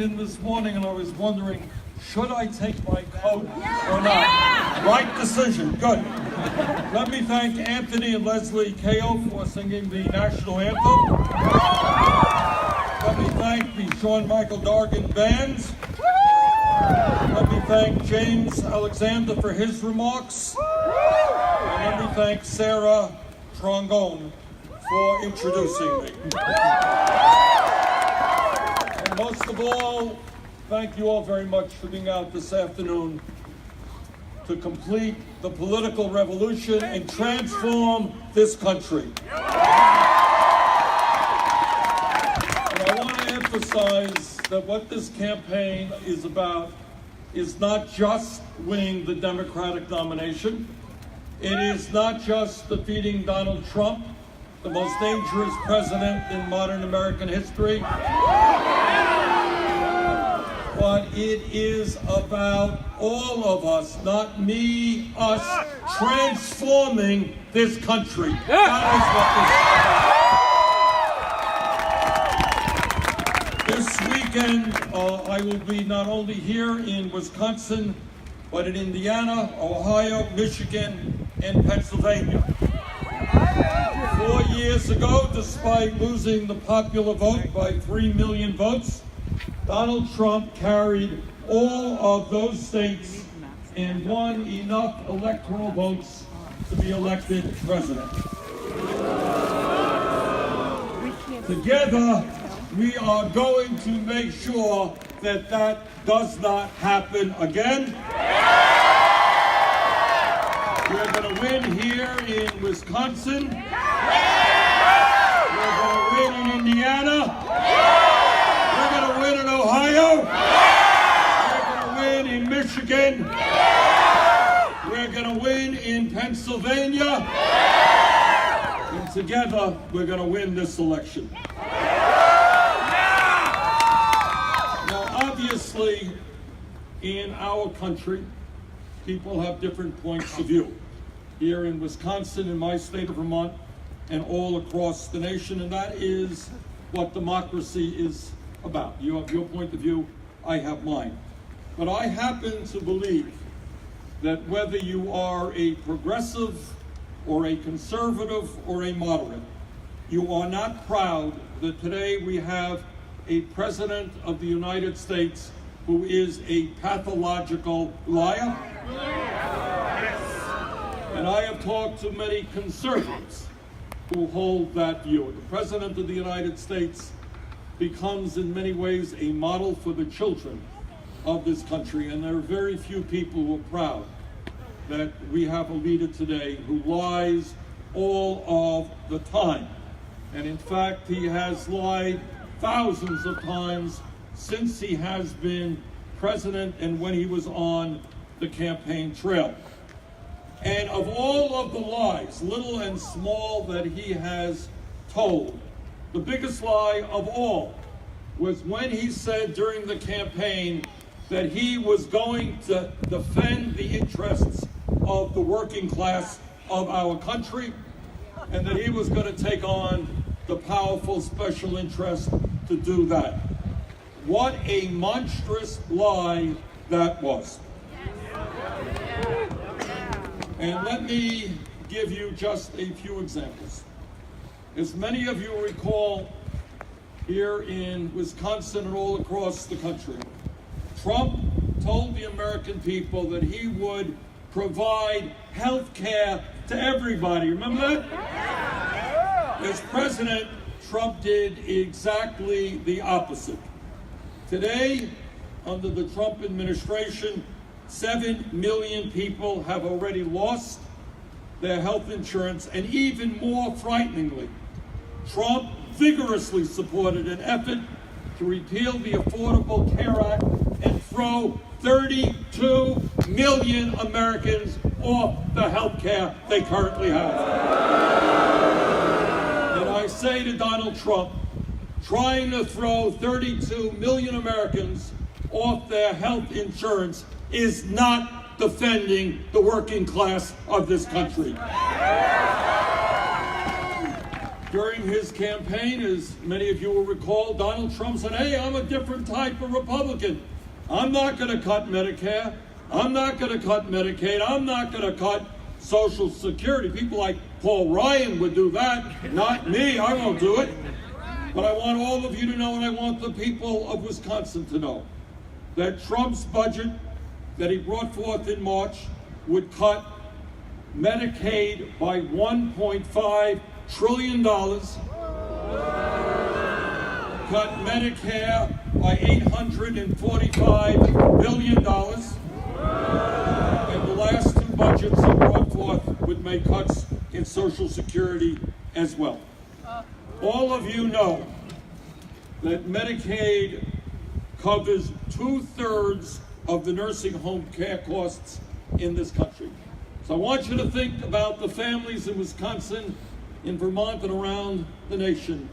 in this morning and I was wondering, should I take my coat or not? Right decision, good. Let me thank Anthony and Leslie Kao for singing the national anthem. Let me thank the Sean Michael Dargan Band. Let me thank James Alexander for his remarks. And let me thank Sarah Trongone for introducing me. And most of all, thank you all very much for being out this afternoon to complete the political revolution and transform this country. And I want to emphasize that what this campaign is about is not just winning the Democratic nomination. It is not just defeating Donald Trump, the most dangerous president in modern American history. But it is about all of us, not me, us, transforming this country. That is what this is about. This weekend, I will be not only here in Wisconsin, but in Indiana, Ohio, Michigan, and Pennsylvania. 4 years ago, despite losing the popular vote by 3 million votes, Donald Trump carried all of those states and won enough electoral votes to be elected president. Together, we are going to make sure that that does not happen again. We're going to win here in Wisconsin. We're going to win in Indiana. We're going to win in Ohio. We're going to win in Michigan. We're going to win in Pennsylvania. And together, we're going to win this election. Now, obviously, in our country, people have different points of view. Here in Wisconsin, in my state of Vermont, and all across the nation, and that is what democracy is about. You have your point of view, I have mine. But I happen to believe that whether you are a progressive or a conservative or a moderate, you are not proud that today we have a president of the United States who is a pathological liar. And I have talked to many conservatives who hold that view. The President of the United States becomes in many ways a model for the children of this country, and there are very few people who are proud that we have a leader today who lies all of the time. And in fact, he has lied thousands of times since he has been president and when he was on the campaign trail. And of all of the lies, little and small, that he has told, the biggest lie of all was when he said during the campaign that he was going to defend the interests of the working class of our country, and that he was going to take on the powerful special interest to do that. What a monstrous lie that was. And let me give you just a few examples. As many of you recall, here in Wisconsin and all across the country, Trump told the American people that he would provide health care to everybody. Remember that? As president, Trump did exactly the opposite. Today, under the Trump administration, 7 million people have already lost their health insurance, and even more frighteningly, Trump vigorously supported an effort to repeal the Affordable Care Act and throw 32 million Americans off the health care they currently have. And I say to Donald Trump, trying to throw 32 million Americans off their health insurance is not defending the working class of this country. During his campaign, as many of you will recall, Donald Trump said, hey, I'm a different type of Republican. I'm not going to cut Medicare. I'm not going to cut Medicaid. I'm not going to cut Social Security. People like Paul Ryan would do that. Not me. I won't do it. But I want all of you to know, and I want the people of Wisconsin to know, that Trump's budget that he brought forth in March would cut Medicaid by $1.5 trillion, cut Medicare by $845 billion, and the last two budgets he brought forth would make cuts in Social Security as well. All of you know that Medicaid covers 2/3 of the nursing home care costs in this country. So I want you to think about the families in Wisconsin, in Vermont, and around the nation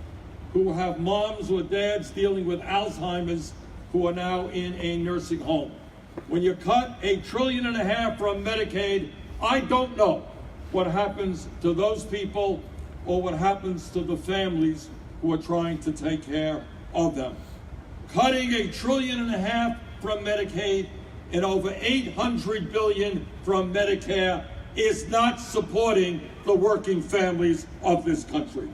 who have moms or dads dealing with Alzheimer's who are now in a nursing home. When you cut $1.5 trillion from Medicaid, I don't know what happens to those people or what happens to the families who are trying to take care of them. Cutting $1.5 trillion from Medicaid and over $800 billion from Medicare is not supporting the working families of this country.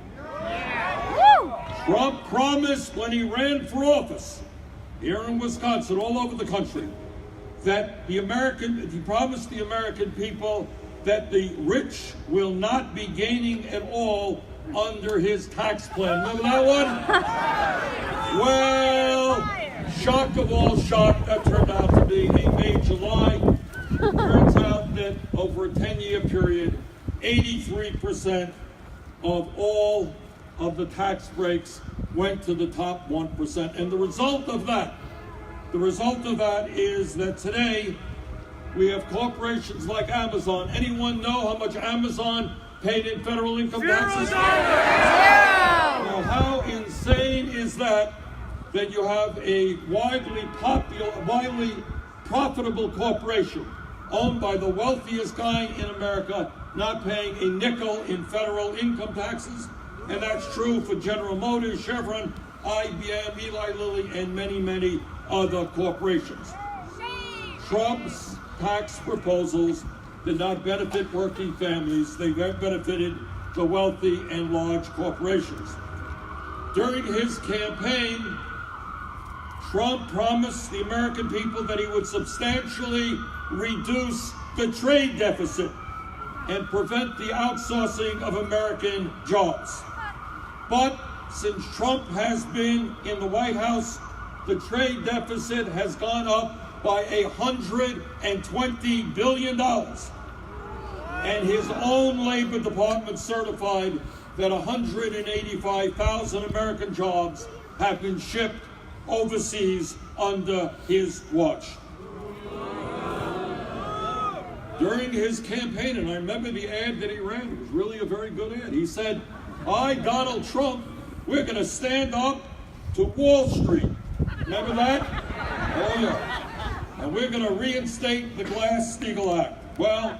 Trump promised when he ran for office here in Wisconsin, all over the country, that he promised the American people that the rich will not be gaining at all under his tax plan. Remember that one? Well, shock of all shock, that turned out to be a major lie. Turns out that over a 10-year period, 83% of all of the tax breaks went to the top 1%. And the result of that is that today we have corporations like Amazon. Anyone know how much Amazon paid in federal income taxes? Now, how insane is that you have a widely profitable corporation owned by the wealthiest guy in America not paying a nickel in federal income taxes? And that's true for General Motors, Chevron, IBM, Eli Lilly, and many, many other corporations. Trump's tax proposals did not benefit working families. They benefited the wealthy and large corporations. During his campaign, Trump promised the American people that he would substantially reduce the trade deficit and prevent the outsourcing of American jobs. But since Trump has been in the White House, the trade deficit has gone up by $120 billion. And his own Labor Department certified that 185,000 American jobs have been shipped overseas under his watch. During his campaign, and I remember the ad that he ran, it was really a very good ad. He said, I, Donald Trump, we're going to stand up to Wall Street. Remember that? Oh, yeah. And we're going to reinstate the Glass-Steagall Act. Well,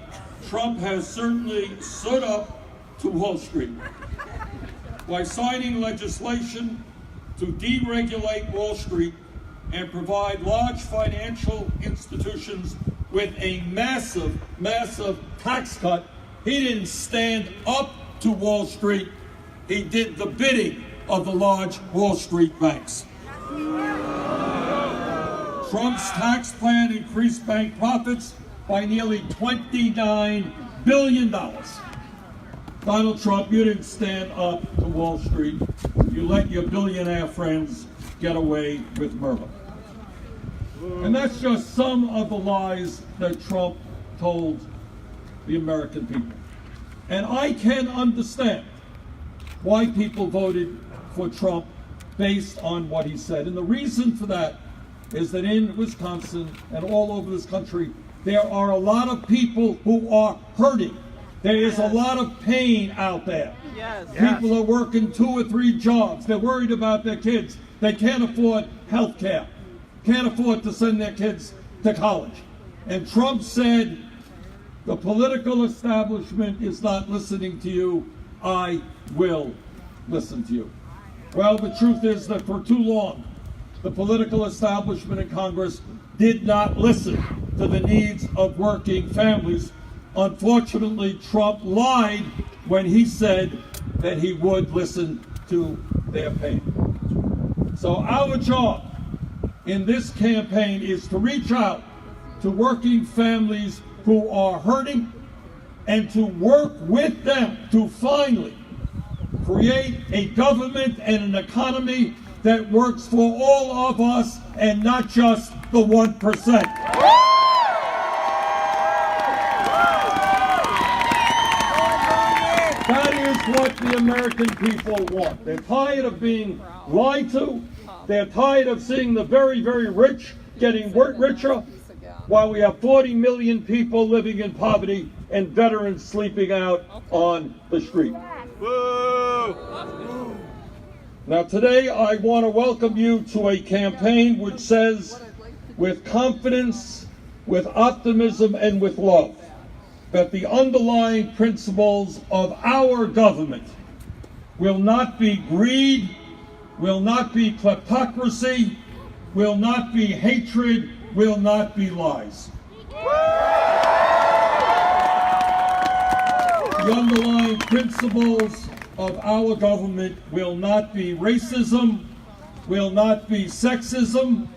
Trump has certainly stood up to Wall Street by signing legislation to deregulate Wall Street and provide large financial institutions with a massive, massive tax cut. He didn't stand up to Wall Street. He did the bidding of the large Wall Street banks. Trump's tax plan increased bank profits by nearly $29 billion. Donald Trump, you didn't stand up to Wall Street. You let your billionaire friends get away with murder. And that's just some of the lies that Trump told the American people. And I can understand why people voted for Trump based on what he said. And the reason for that is that in Wisconsin and all over this country, there are a lot of people who are hurting. There is a lot of pain out there. People are working 2 or 3 jobs. They're worried about their kids. They can't afford health care, can't afford to send their kids to college. And Trump said, the political establishment is not listening to you. I will listen to you. Well, the truth is that for too long, the political establishment in Congress did not listen to the needs of working families. Unfortunately, Trump lied when he said that he would listen to their pain. So our job in this campaign is to reach out to working families who are hurting and to work with them to finally create a government and an economy that works for all of us and not just the 1%. That is what the American people want. They're tired of being lied to. They're tired of seeing the very, very rich getting richer while we have 40 million people living in poverty and veterans sleeping out on the street. Now today I want to welcome you to a campaign which says, with confidence, with optimism, and with love, that the underlying principles of our government will not be greed, will not be kleptocracy, will not be hatred, will not be lies. The underlying principles of our government will not be racism, will not be sexism,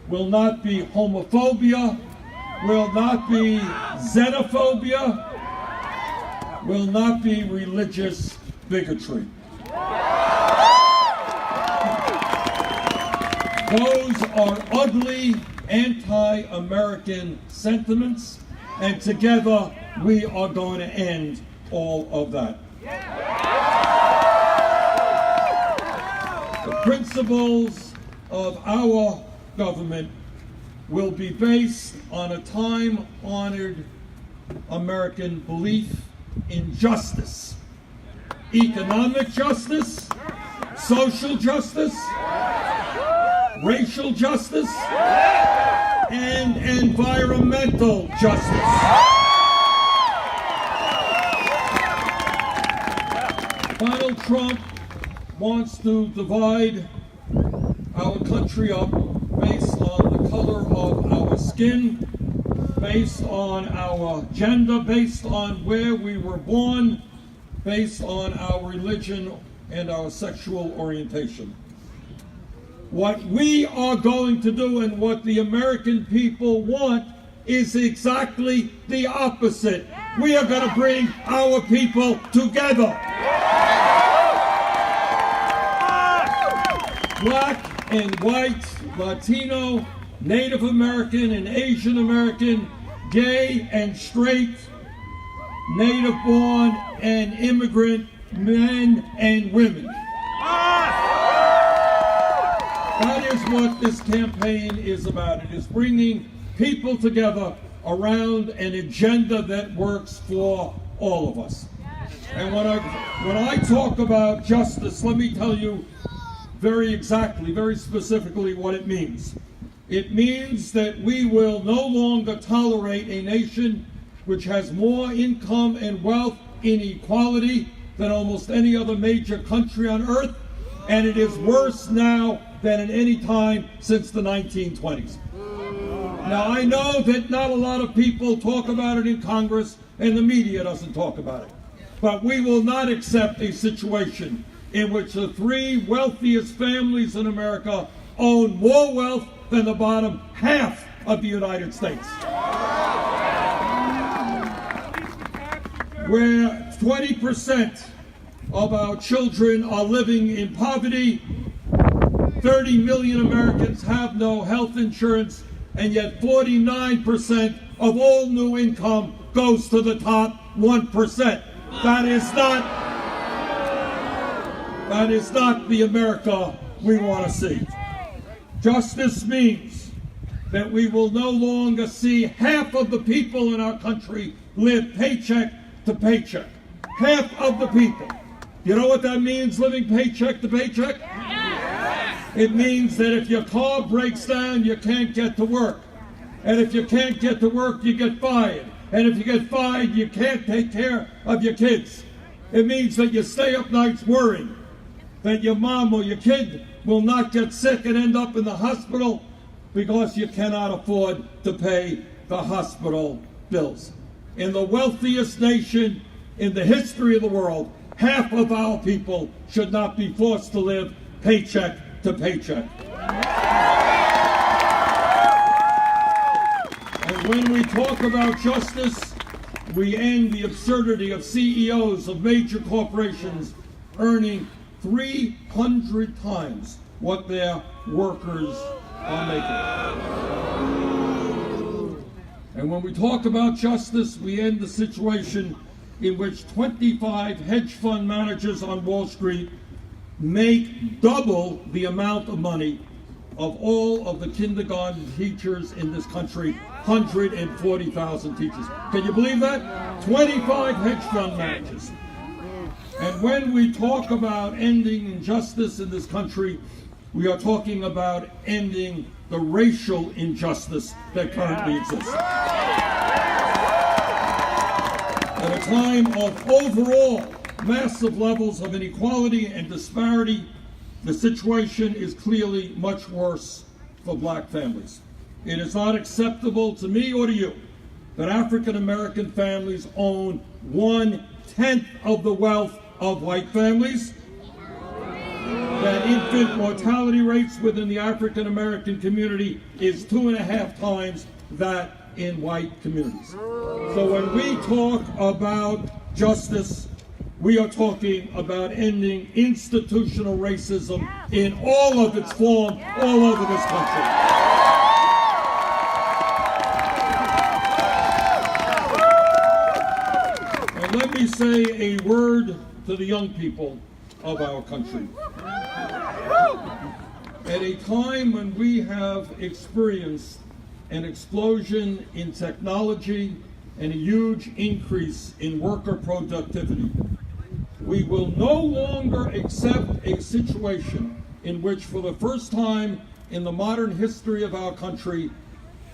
will not be homophobia, will not be xenophobia, will not be religious bigotry. Those are ugly anti-American sentiments, and together we are going to end all of that. The principles of our government will be based on a time-honored American belief in justice. Economic justice, social justice, racial justice, and environmental justice. Donald Trump wants to divide our country up based on the color of our skin, based on our gender, based on where we were born, based on our religion and our sexual orientation. What we are going to do and what the American people want is exactly the opposite. We are going to bring our people together. Black and white, Latino, Native American and Asian American, gay and straight, native born and immigrant, men and women. That is what this campaign is about. It is bringing people together around an agenda that works for all of us. And when I talk about justice, let me tell you very exactly, very specifically what it means. It means that we will no longer tolerate a nation which has more income and wealth inequality than almost any other major country on earth, and it is worse now than at any time since the 1920s. Now, I know that not a lot of people talk about it in Congress, and the media doesn't talk about it. But we will not accept a situation in which the three wealthiest families in America own more wealth than the bottom half of the United States. Where 20% of our children are living in poverty, 30 million Americans have no health insurance, and yet 49% of all new income goes to the top 1%. That is not the America we want to see. Justice means that we will no longer see half of the people in our country live paycheck to paycheck. Half of the people. You know what that means, living paycheck to paycheck? It means that if your car breaks down, you can't get to work. And if you can't get to work, you get fired. And if you get fired, you can't take care of your kids. It means that you stay up nights worrying. that your mom or your kid will not get sick and end up in the hospital because you cannot afford to pay the hospital bills. In the wealthiest nation in the history of the world, half of our people should not be forced to live paycheck to paycheck. And when we talk about justice, we end the absurdity of CEOs of major corporations earning 300 times what their workers are making. And when we talk about justice, we end the situation in which 25 hedge fund managers on Wall Street make double the amount of money of all of the kindergarten teachers in this country, 140,000 teachers. Can you believe that? 25 hedge fund managers. And when we talk about ending injustice in this country, we are talking about ending the racial injustice that currently exists. At a time of overall massive levels of inequality and disparity, the situation is clearly much worse for black families. It is not acceptable to me or to you that African American families own 1/10 of the wealth of white families, that infant mortality rates within the African American community is 2.5 times that in white communities. So when we talk about justice, we are talking about ending institutional racism in all of its form all over this country. And let me say a word to the young people of our country. At a time when we have experienced an explosion in technology and a huge increase in worker productivity, we will no longer accept a situation in which, for the first time in the modern history of our country,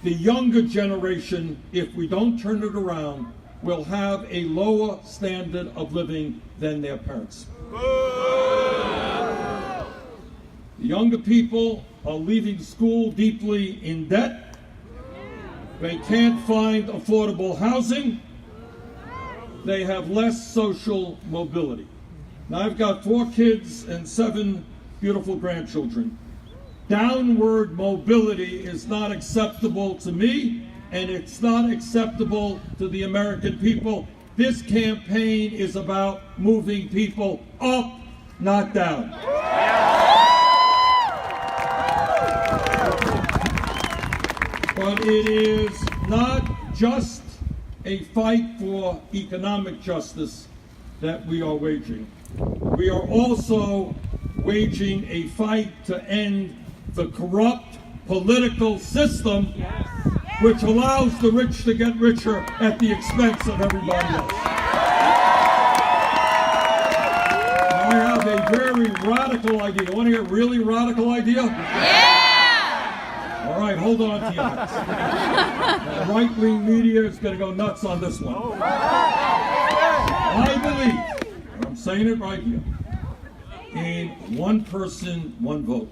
the younger generation, if we don't turn it around, will have a lower standard of living than their parents. The younger people are leaving school deeply in debt. They can't find affordable housing. They have less social mobility. Now, I've got 4 kids and 7 beautiful grandchildren. Downward mobility is not acceptable to me, and it's not acceptable to the American people. This campaign is about moving people up, not down. But it is not just a fight for economic justice that we are waging. We are also waging a fight to end the corrupt political system which allows the rich to get richer at the expense of everybody else. I have a very radical idea. You want to hear a really radical idea? Yeah! All right, hold on to your hats. The right-wing media is going to go nuts on this one. I believe, and I'm saying it right here, in one person, one vote.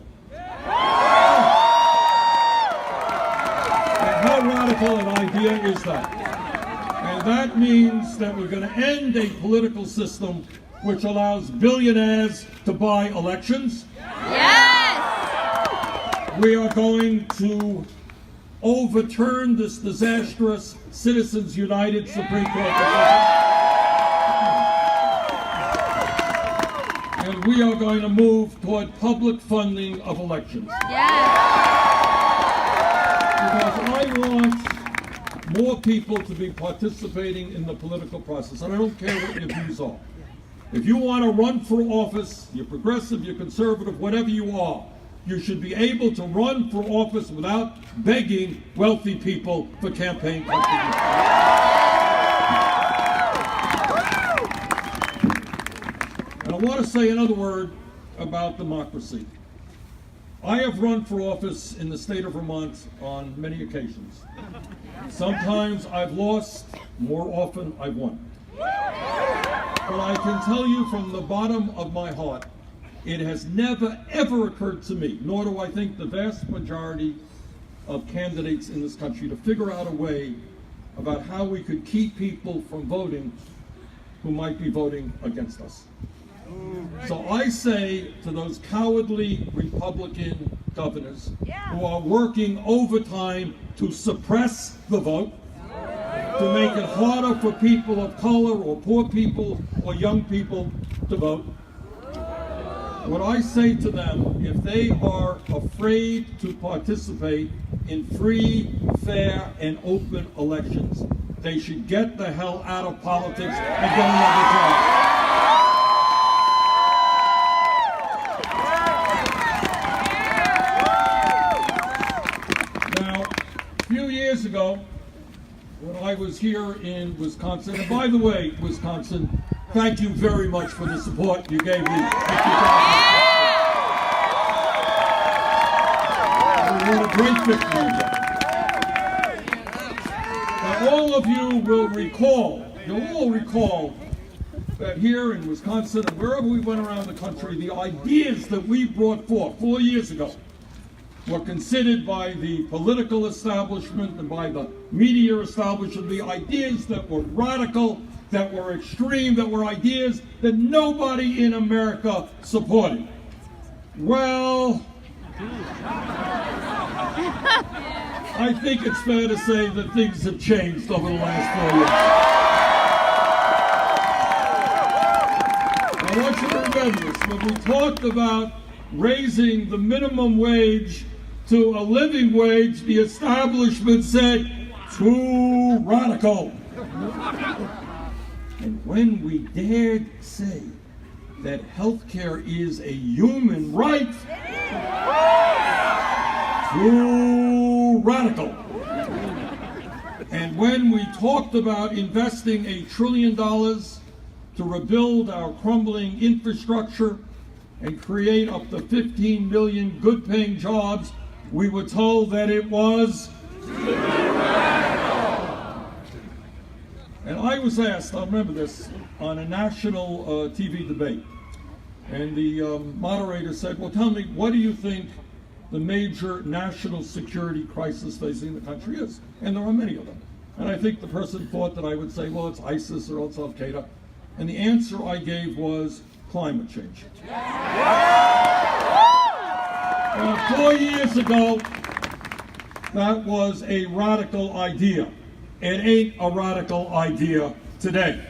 And how radical an idea is that? And that means that we're going to end a political system which allows billionaires to buy elections. Yes! We are going to overturn this disastrous Citizens United Supreme Court decision. And we are going to move toward public funding of elections. Yes! Because I want more people to be participating in the political process. And I don't care what your views are. If you want to run for office, you're progressive, you're conservative, whatever you are, you should be able to run for office without begging wealthy people for campaign contributions. And I want to say another word about democracy. I have run for office in the state of Vermont on many occasions. Sometimes I've lost, more often I've won. But I can tell you from the bottom of my heart it has never, ever occurred to me, nor do I think the vast majority of candidates in this country, to figure out a way about how we could keep people from voting who might be voting against us. So I say to those cowardly Republican governors who are working overtime to suppress the vote, to make it harder for people of color or poor people or young people to vote, what I say to them, if they are afraid to participate in free, fair, and open elections, they should get the hell out of politics and get another job. Now, a few years ago, when I was here in Wisconsin, and by the way, Wisconsin, thank you very much for the support you gave me. What a great victory. Now, all of you will recall, you'll all recall that here in Wisconsin and wherever we went around the country, the ideas that we brought forth 4 years ago were considered by the political establishment and by the media establishment, the ideas that were radical, that were extreme, that were ideas that nobody in America supported. Well, I think it's fair to say that things have changed over the last 4 years. I want you to remember this. When we talked about raising the minimum wage to a living wage, the establishment said, too radical. And when we dared say that health care is a human right, too radical. And when we talked about investing $1 trillion to rebuild our crumbling infrastructure and create up to 15 million good-paying jobs, we were told that it was too radical. And I was asked, I remember this, on a national TV debate, and the moderator said, well, tell me, what do you think the major national security crisis facing the country is? And there are many of them. And I think the person thought that I would say, well, it's ISIS or it's Al-Qaeda. And the answer I gave was climate change. Now, 4 years ago, that was a radical idea. It ain't a radical idea today.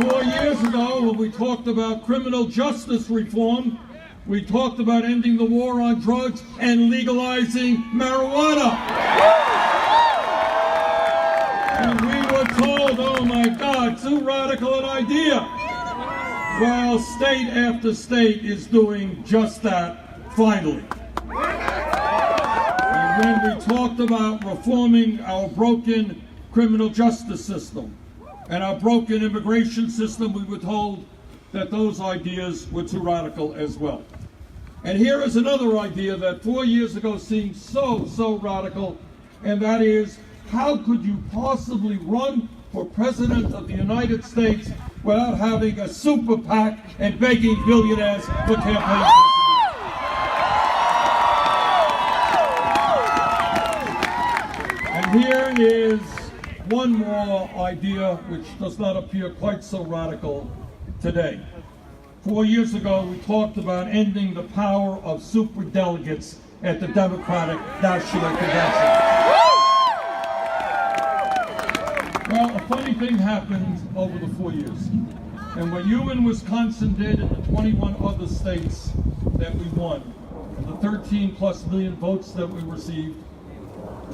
4 years ago, when we talked about criminal justice reform, we talked about ending the war on drugs and legalizing marijuana. And we were told, oh my God, too radical an idea. Well, state after state is doing just that, finally. And when we talked about reforming our broken criminal justice system and our broken immigration system, we were told that those ideas were too radical as well. And here is another idea that 4 years ago seemed so radical, and that is, how could you possibly run for President of the United States without having a super PAC and begging billionaires for campaign? And here is one more idea which does not appear quite so radical today. 4 years ago, we talked about ending the power of superdelegates at the Democratic National Convention. Well, a funny thing happened over the 4 years. And what you in Wisconsin did in the 21 other states that we won, and the 13+ million votes that we received,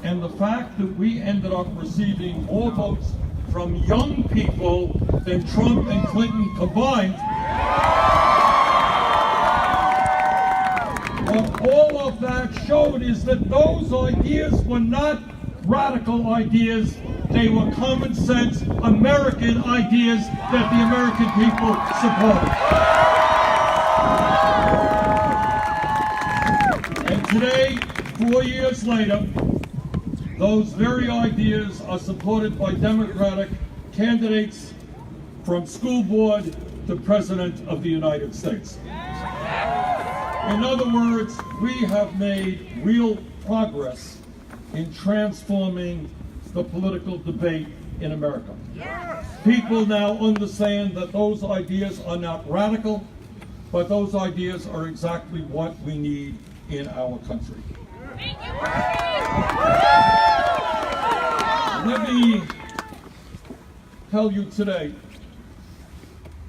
and the fact that we ended up receiving more votes from young people than Trump and Clinton combined, what all of that showed is that those ideas were not radical ideas. They were common sense American ideas that the American people supported. And today, 4 years later, those very ideas are supported by Democratic candidates from school board the President of the United States. In other words, we have made real progress in transforming the political debate in America. People now understand that those ideas are not radical, but those ideas are exactly what we need in our country. Let me tell you today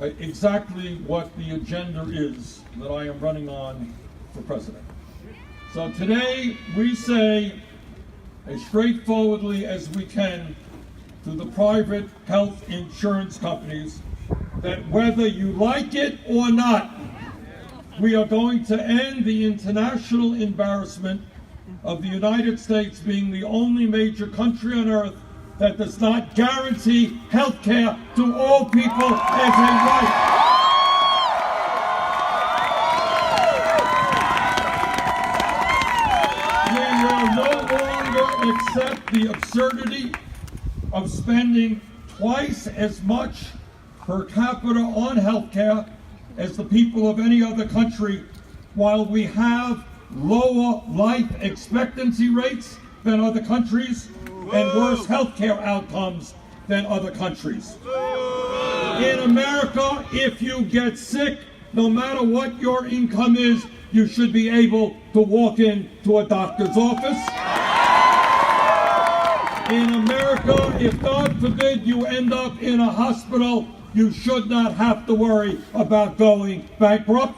exactly what the agenda is that I am running on for president. So today we say as straightforwardly as we can to the private health insurance companies that whether you like it or not, we are going to end the international embarrassment of the United States being the only major country on earth that does not guarantee health care to all people as a right. We will no longer accept the absurdity of spending twice as much per capita on health care as the people of any other country, while we have lower life expectancy rates than other countries and worse health care outcomes than other countries. In America, if you get sick, no matter what your income is, you should be able to walk into a doctor's office. In America, if God forbid you end up in a hospital, you should not have to worry about going bankrupt.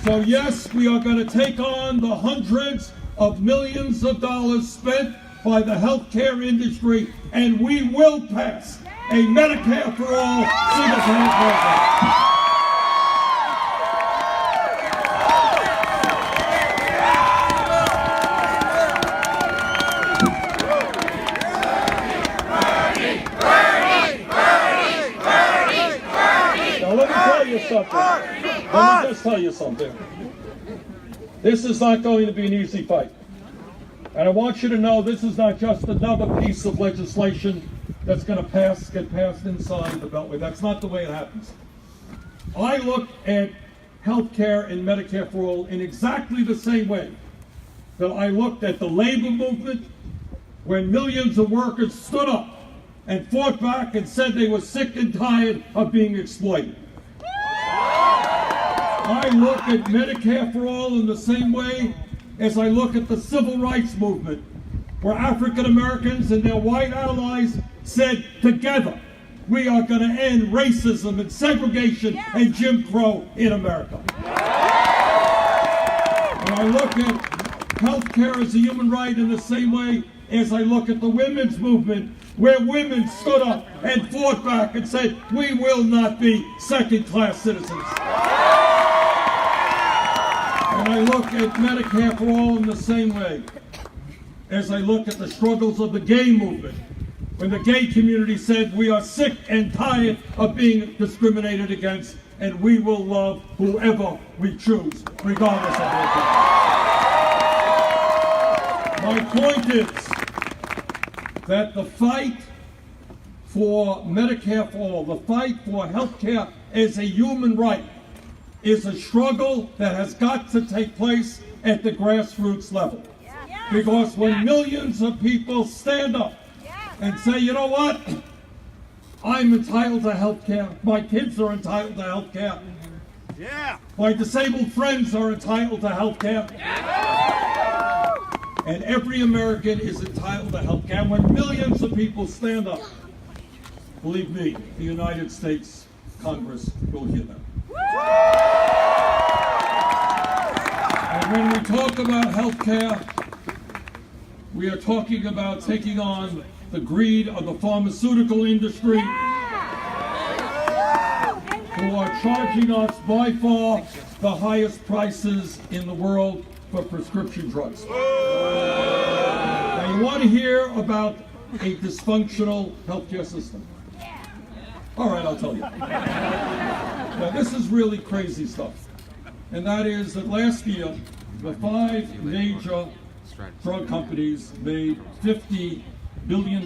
So yes, we are going to take on the hundreds of millions of dollars spent by the healthcare industry, and we will pass a Medicare for all single-payer program. Now let me tell you something. Let me just tell you something. This is not going to be an easy fight. And I want you to know this is not just another piece of legislation that's going to get passed inside the Beltway. That's not the way it happens. I look at health care and Medicare for all in exactly the same way that I looked at the labor movement when millions of workers stood up and fought back and said they were sick and tired of being exploited. I look at Medicare for all in the same way as I look at the civil rights movement, where African Americans and their white allies said together, we are going to end racism and segregation and Jim Crow in America. And I look at health care as a human right in the same way as I look at the women's movement, where women stood up and fought back and said, we will not be second-class citizens. And I look at Medicare for all in the same way as I look at the struggles of the gay movement, when the gay community said, we are sick and tired of being discriminated against, and we will love whoever we choose, regardless of their color. My point is that the fight for Medicare for all, the fight for health care as a human right, is a struggle that has got to take place at the grassroots level. Because when millions of people stand up and say, you know what, I'm entitled to health care, my kids are entitled to health care, my disabled friends are entitled to health care, and every American is entitled to health care. And when millions of people stand up, believe me, the United States Congress will hear them. And when we talk about health care, we are talking about taking on the greed of the pharmaceutical industry, who are charging us by far the highest prices in the world for prescription drugs. Now, you want to hear about a dysfunctional healthcare system? All right, I'll tell you. Now, this is really crazy stuff. And that is that last year, the 5 major drug companies made $50 billion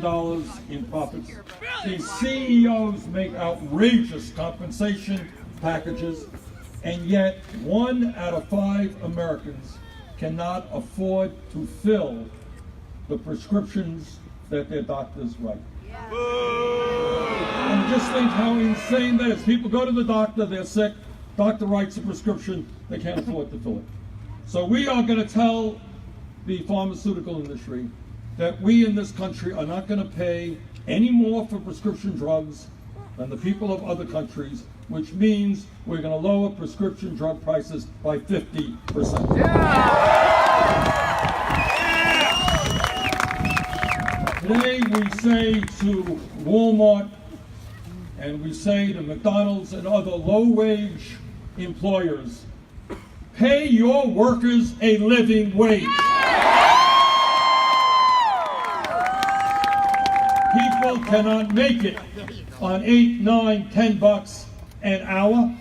in profits. The CEOs make outrageous compensation packages, and yet 1 out of 5 Americans cannot afford to fill the prescriptions that their doctors write. And just think how insane that is. People go to the doctor, they're sick, doctor writes a prescription, they can't afford to fill it. So we are going to tell the pharmaceutical industry that we in this country are not going to pay any more for prescription drugs than the people of other countries, which means we're going to lower prescription drug prices by 50%. Today we say to Walmart and we say to McDonald's and other low-wage employers, pay your workers a living wage. People cannot make it on $8, $9, $10 an hour.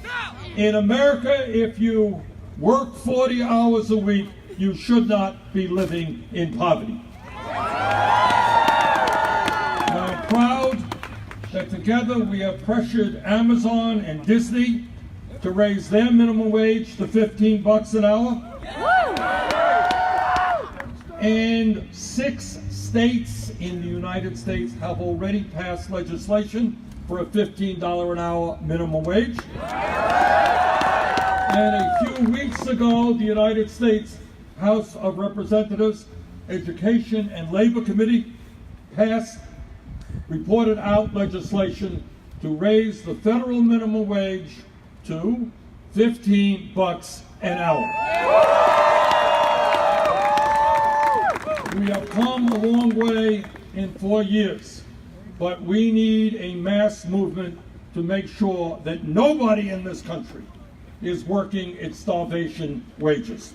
In America, if you work 40 hours a week, you should not be living in poverty. And I'm proud that together we have pressured Amazon and Disney to raise their minimum wage to $15 an hour. And 6 states in the United States have already passed legislation for a $15 an hour minimum wage. And a few weeks ago, the United States House of Representatives Education and Labor Committee reported out legislation to raise the federal minimum wage to $15 an hour. We have come a long way in 4 years, but we need a mass movement to make sure that nobody in this country is working at starvation wages.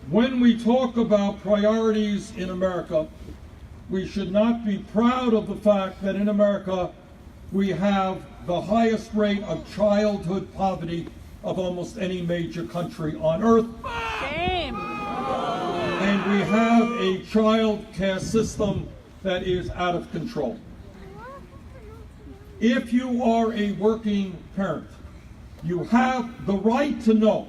When we talk about priorities in America, we should not be proud of the fact that in America we have the highest rate of childhood poverty of almost any major country on earth. Shame. And we have a child care system that is out of control. If you are a working parent, you have the right to know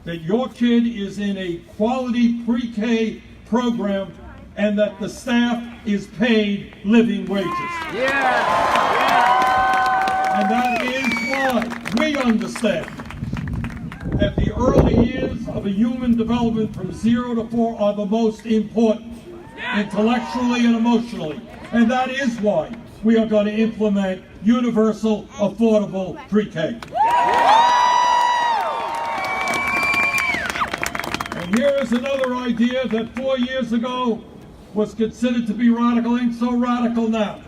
that your kid is in a quality pre-K program and that the staff is paid living wages. And that is why we understand that the early years of a human development from 0 to 4 are the most important, intellectually and emotionally. And that is why we are going to implement universal, affordable pre-K. And here is another idea that 4 years ago was considered to be radical, ain't so radical now.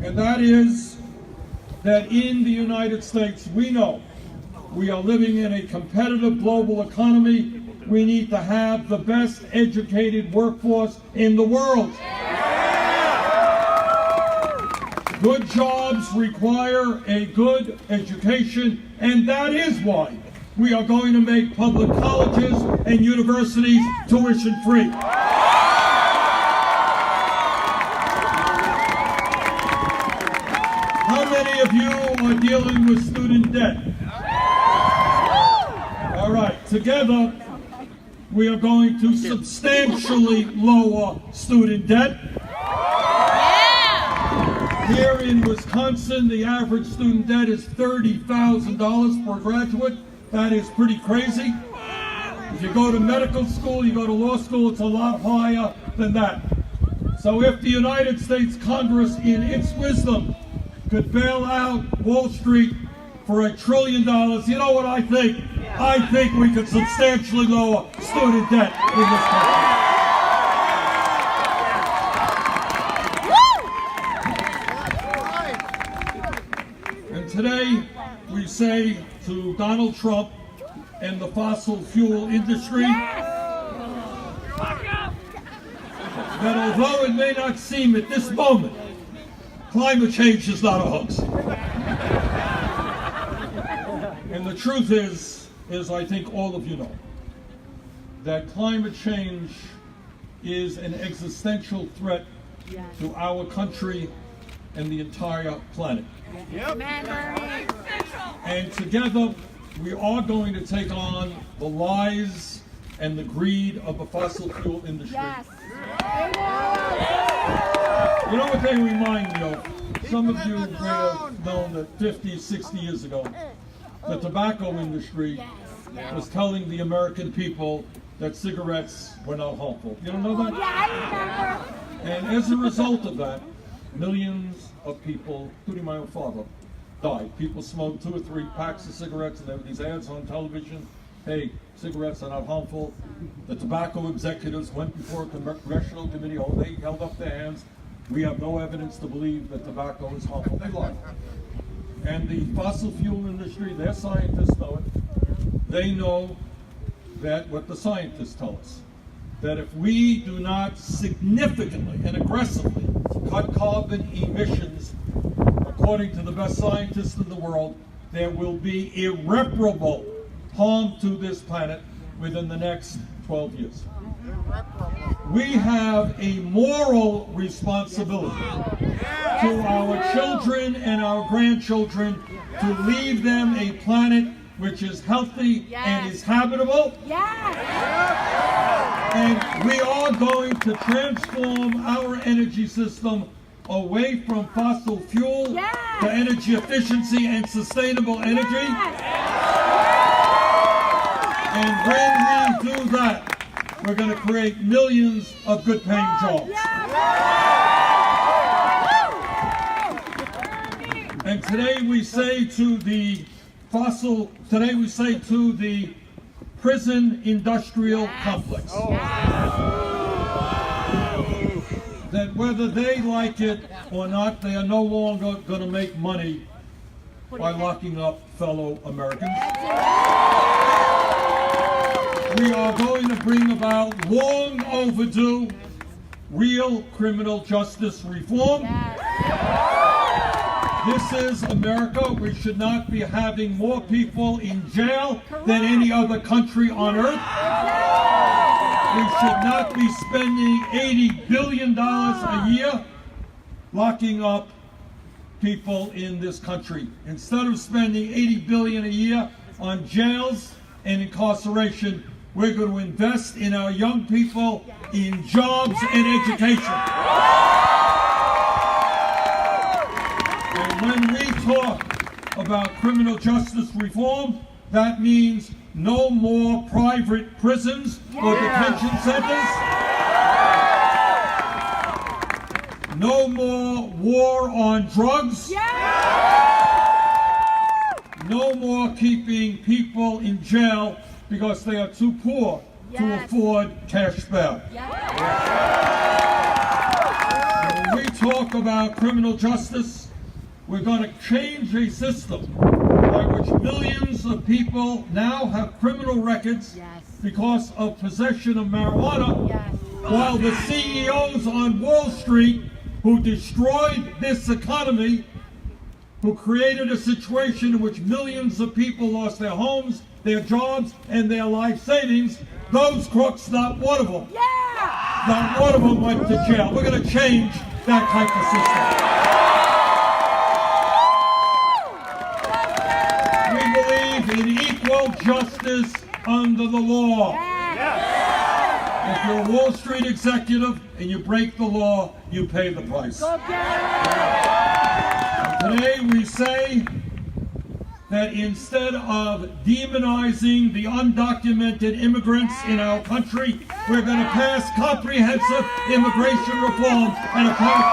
And that is that in the United States, we know we are living in a competitive global economy. We need to have the best educated workforce in the world. Good jobs require a good education, and that is why we are going to make public colleges and universities tuition free. How many of you are dealing with student debt? All right, together we are going to substantially lower student debt. Here in Wisconsin, the average student debt is $30,000 for a graduate. That is pretty crazy. If you go to medical school, you go to law school, it's a lot higher than that. So if the United States Congress, in its wisdom, could bail out Wall Street for $1 trillion, you know what I think? I think we could substantially lower student debt in this country. And today, we say to Donald Trump and the fossil fuel industry that although it may not seem at this moment, climate change is not a hoax. And the truth is I think all of you know, that climate change is an existential threat to our country and the entire planet. And together, we are going to take on the lies and the greed of the fossil fuel industry. You know what they remind me of? Some of you may have known that 50, 60 years ago, the tobacco industry was telling the American people that cigarettes were not harmful. You don't know that? Yeah, I remember. And as a result of that, millions of people, including my own father, died. People smoked 2 or 3 packs of cigarettes, and there were these ads on television. Hey, cigarettes are not harmful. The tobacco executives went before a congressional committee. Oh, they held up their hands. We have no evidence to believe that tobacco is harmful. They lied. And the fossil fuel industry, their scientists know it. They know that what the scientists tell us, that if we do not significantly and aggressively cut carbon emissions, according to the best scientists in the world, there will be irreparable harm to this planet within the next 12 years. We have a moral responsibility to our children and our grandchildren to leave them a planet which is healthy and is habitable. And we are going to transform our energy system away from fossil fuel to energy efficiency and sustainable energy. And when we do that, we're going to create millions of good-paying jobs. And today we say to the prison industrial complex that whether they like it or not, they are no longer going to make money by locking up fellow Americans. We are going to bring about long overdue real criminal justice reform. This is America. We should not be having more people in jail than any other country on earth. We should not be spending $80 billion a year locking up people in this country. Instead of spending $80 billion a year on jails and incarceration, we're going to invest in our young people, in jobs and education. And when we talk about criminal justice reform, that means no more private prisons or detention centers. No more war on drugs. No more keeping people in jail because they are too poor to afford cash bail. When we talk about criminal justice, we're going to change a system by which millions of people now have criminal records because of possession of marijuana, while the CEOs on Wall Street who destroyed this economy, who created a situation in which millions of people lost their homes, their jobs, and their life savings, those crooks, not one of them, not one of them went to jail. We're going to change that type of system. We believe in equal justice under the law. If you're a Wall Street executive and you break the law, you pay the price. Today we say that instead of demonizing the undocumented immigrants in our country, we're going to pass comprehensive immigration reform and a path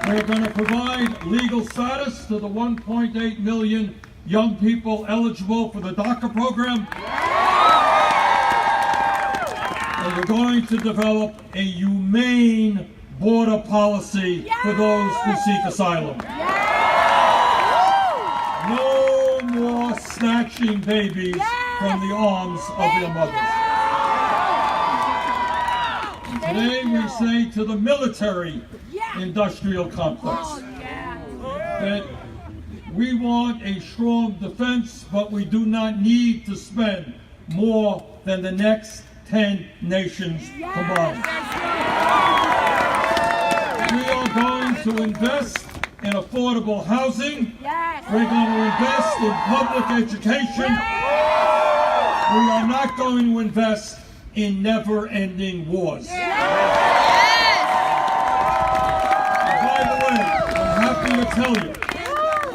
to We're going to provide legal status to the 1.8 million young people eligible for the DACA program. And we're going to develop a humane border policy for those who seek asylum. No more snatching babies from the arms of their mothers. And today we say to the military industrial complex that We want a strong defense, but we do not need to spend more than the next 10 nations combined. We are going to invest in affordable housing. We're going to invest in public education. We are not going to invest in never-ending wars. By the way,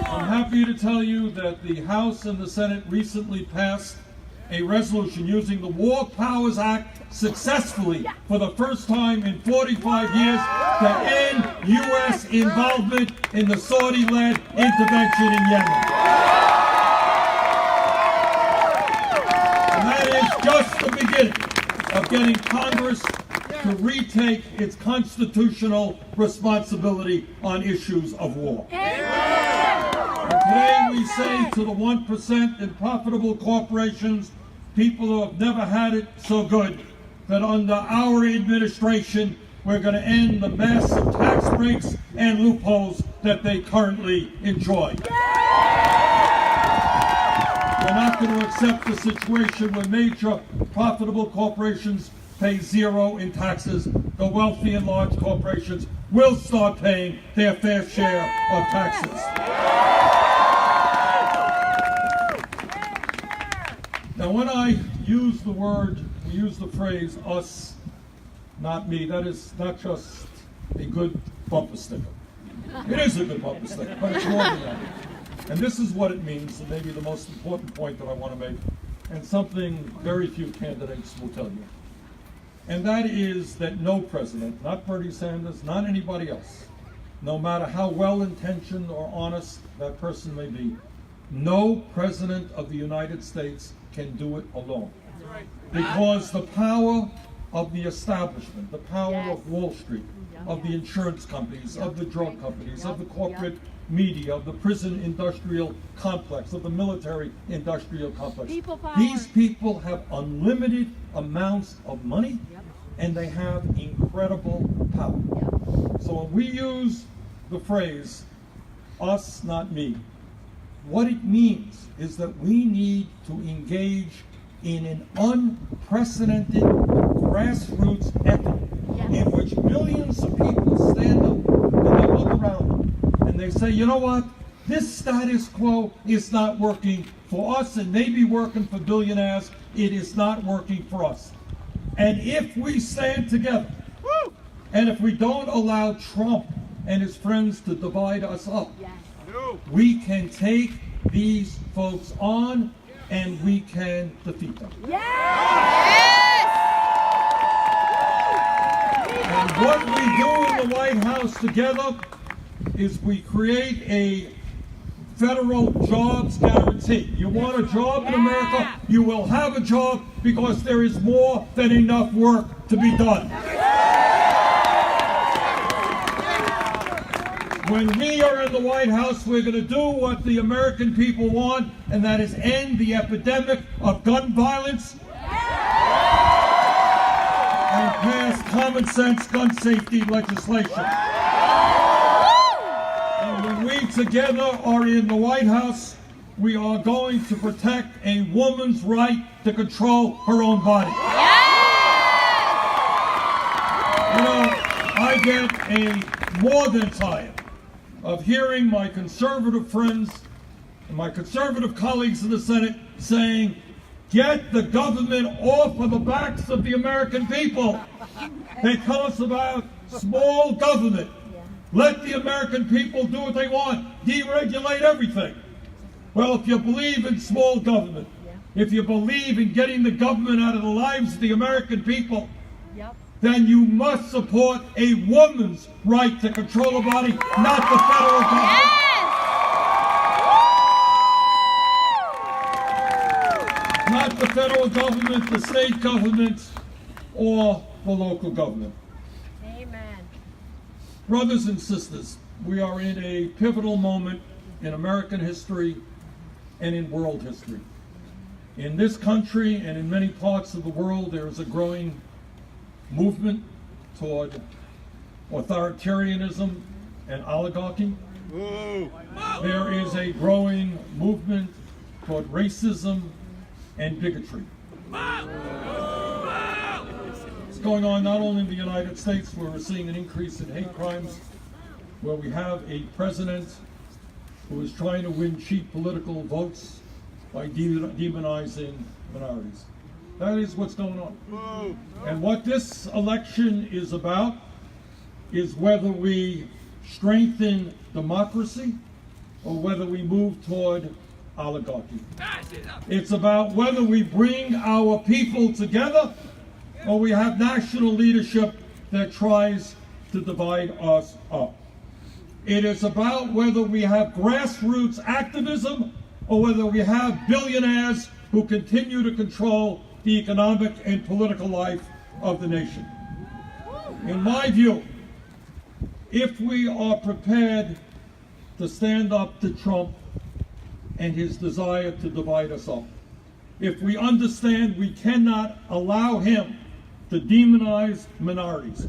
I'm happy to tell you that the House and the Senate recently passed a resolution using the War Powers Act successfully for the first time in 45 years to end U.S. involvement in the Saudi-led intervention in Yemen. And that is just the beginning of getting Congress to retake its constitutional responsibility on issues of war. And today we say to the 1% in profitable corporations, people who have never had it so good, that under our administration we're going to end the massive tax breaks and loopholes that they currently enjoy. We're not going to accept the situation where major profitable corporations pay zero in taxes. The wealthy and large corporations will start paying their fair share of taxes. Now, when I use the phrase, us, not me, that is not just a good bumper sticker. It is a good bumper sticker, but it's more than that. And this is what it means, and maybe the most important point that I want to make, and something very few candidates will tell you. And that is that no president, not Bernie Sanders, not anybody else, no matter how well-intentioned or honest that person may be, no president of the United States can do it alone. Because the power of the establishment, the power of Wall Street, of the insurance companies, of the drug companies, of the corporate media, of the prison industrial complex, of the military industrial complex. These people have unlimited amounts of money, and they have incredible power. So when we use the phrase, us, not me, what it means is that we need to engage in an unprecedented grassroots effort in which millions of people stand up and they look around them and they say, you know what, this status quo is not working for us. It may be working for billionaires. It is not working for us. And if we stand together, and if we don't allow Trump and his friends to divide us up, we can take these folks on and we can defeat them. And what we do in the White House together is we create a federal jobs guarantee. You want a job in America, you will have a job because there is more than enough work to be done. When we are in the White House, we're going to do what the American people want, and that is end the epidemic of gun violence and pass common sense gun safety legislation. And when we together are in the White House, we are going to protect a woman's right to control her own body. You know, I get more than tired of hearing my conservative friends and my conservative colleagues in the Senate saying, get the government off of the backs of the American people. They tell us about small government. Let the American people do what they want. Deregulate everything. Well, if you believe in small government, if you believe in getting the government out of the lives of the American people, then you must support a woman's right to control her body, not the federal government. Not the federal government, the state governments, or the local government. Amen. Brothers and sisters, we are in a pivotal moment in American history and in world history. In this country and in many parts of the world, there is a growing movement toward authoritarianism and oligarchy. There is a growing movement toward racism and bigotry. It's going on not only in the United States, where we're seeing an increase in hate crimes, where we have a president who is trying to win cheap political votes by demonizing minorities. That is what's going on. And what this election is about is whether we strengthen democracy or whether we move toward oligarchy. It's about whether we bring our people together or we have national leadership that tries to divide us up. It is about whether we have grassroots activism or whether we have billionaires who continue to control the economic and political life of the nation. In my view, if we are prepared to stand up to Trump and his desire to divide us up, if we understand we cannot allow him to demonize minorities,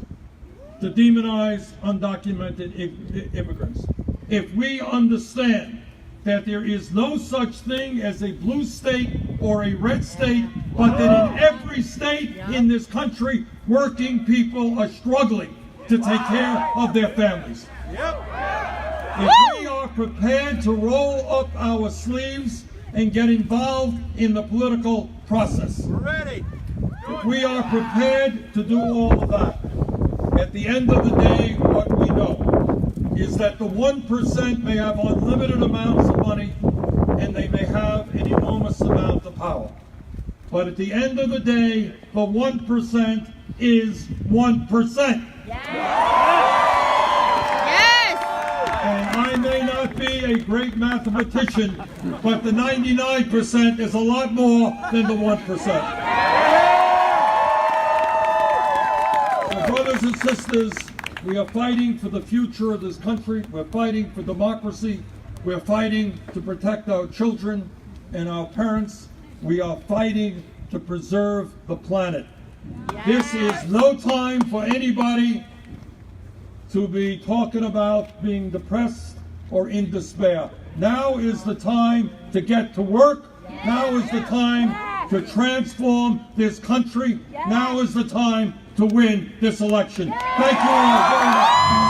to demonize undocumented immigrants, if we understand that there is no such thing as a blue state or a red state, but that in every state in this country, working people are struggling to take care of their families. If we are prepared to roll up our sleeves and get involved in the political process, if we are prepared to do all of that, at the end of the day, what we know is that the 1% may have unlimited amounts of money and they may have an enormous amount of power. But at the end of the day, the 1% is 1%. Yes! And I may not be a great mathematician, but the 99% is a lot more than the 1%. So brothers and sisters, we are fighting for the future of this country. We're fighting for democracy. We're fighting to protect our children and our parents. We are fighting to preserve the planet. This is no time for anybody to be talking about being depressed or in despair. Now is the time to get to work. Now is the time to transform this country. Now is the time to win this election. Thank you all very much.